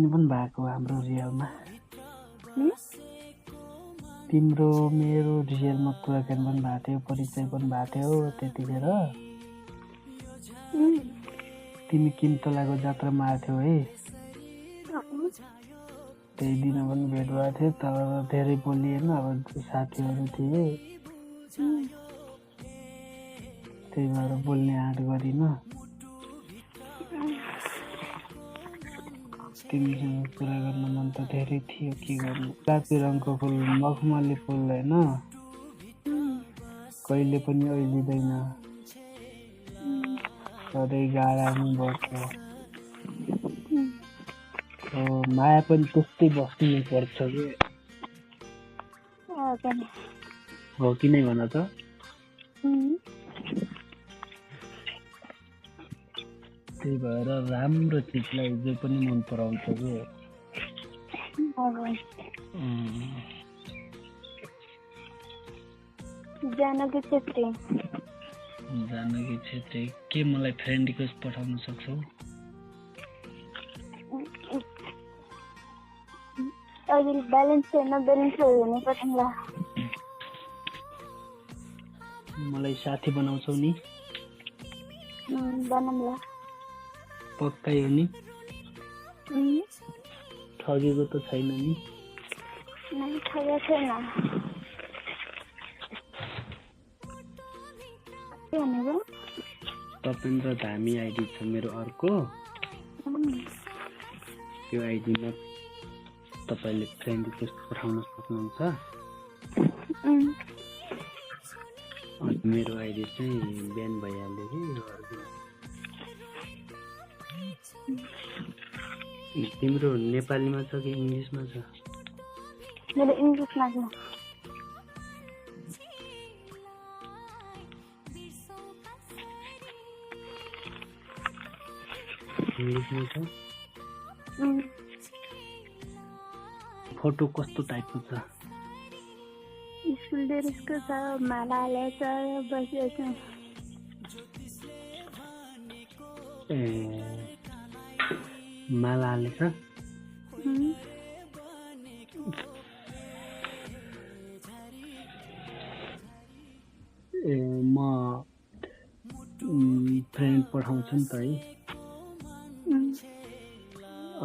कुराकानी पनि भएको हाम्रो रियलमा। तिम्रो मेरो रियलमा कुराकानी पनि भएको थियो, परिचय पनि भएको थियो त्यतिखेर। तिमी किन्तलाको जात्रामा आएको थियौ है, त्यही दिन पनि भेट भएको थियो। तर धेरै बोलिएन, अब साथीहरू थिए त्यही भएर बोल्ने आँट गरिन। तिमीसँग कुरा गर्न मन त धेरै थियो, के गर्नु। गुलाबी रङको फुल, मखमली फुल होइन, कहिले पनि ओइलिँदैन, सधैँ गाडामै बस्छ। माया पनि त्यस्तै बस्नु पर्छ कि हो कि नै भन त। त्यही भएर राम्रो चिजलाई जो पनि मन पराउँछ कि। जानकी छेत्री। जानकी छेत्री, के मलाई फ्रेन्ड रिक्वेस्ट पठाउन सक्छौ? अहिले ब्यालेन्स छैन, ब्यालेन्स भयो भने पठाउँला। मलाई साथी बनाउँछौ नि? बनाउँला। पक्कै हो नि? ठगेको त छैन नि? नै, ठगेको छैन। के भनेको? तपेन्द्र धामी आइडी छ मेरो अर्को, त्यो आइडीमा तपाईँले फ्रेन्ड रिक्वेस्ट पठाउन सक्नुहुन्छ। अनि मेरो आइडी चाहिँ बिहान भइहाल्यो कि तिम्रो नेपालीमा छ कि इङ्ग्लिसमा छ? मेरो इङ्ग्लिसमा छ। इङ्ग्लिसमा छ। फोटो कस्तो टाइपको छ? स्कुल ड्रेसको छ, माला हालेको छ, बसेको छ। ए, माला हालेको छ? ए, म फ्रेन्ड पठाउँछु नि त है।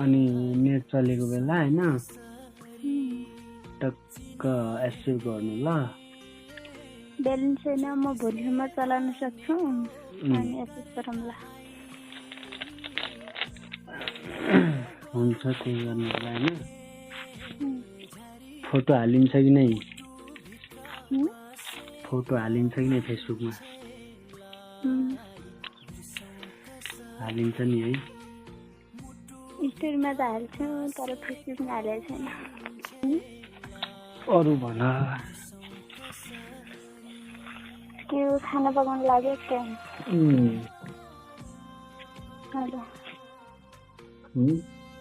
अनि नेट चलेको बेला होइन, टक्क एक्सेप्ट गर्नु ल। ब्यालेन्स छैन, म भोलिसम्म चलाउन सक्छु अनि एक्सेप्ट गरौँला। हुन्छ, त्यही गर्नु होला होइन। फोटो हालिन्छ कि नै? फोटो हालिन्छ कि नै फेसबुकमा? हालिन्छ नि है? स्टोरीमा त हाल्छु, तर फेसबुकमा हालेको छैन। अरू भन। के खाना पकाउनु लाग्यो क्या? हजुर।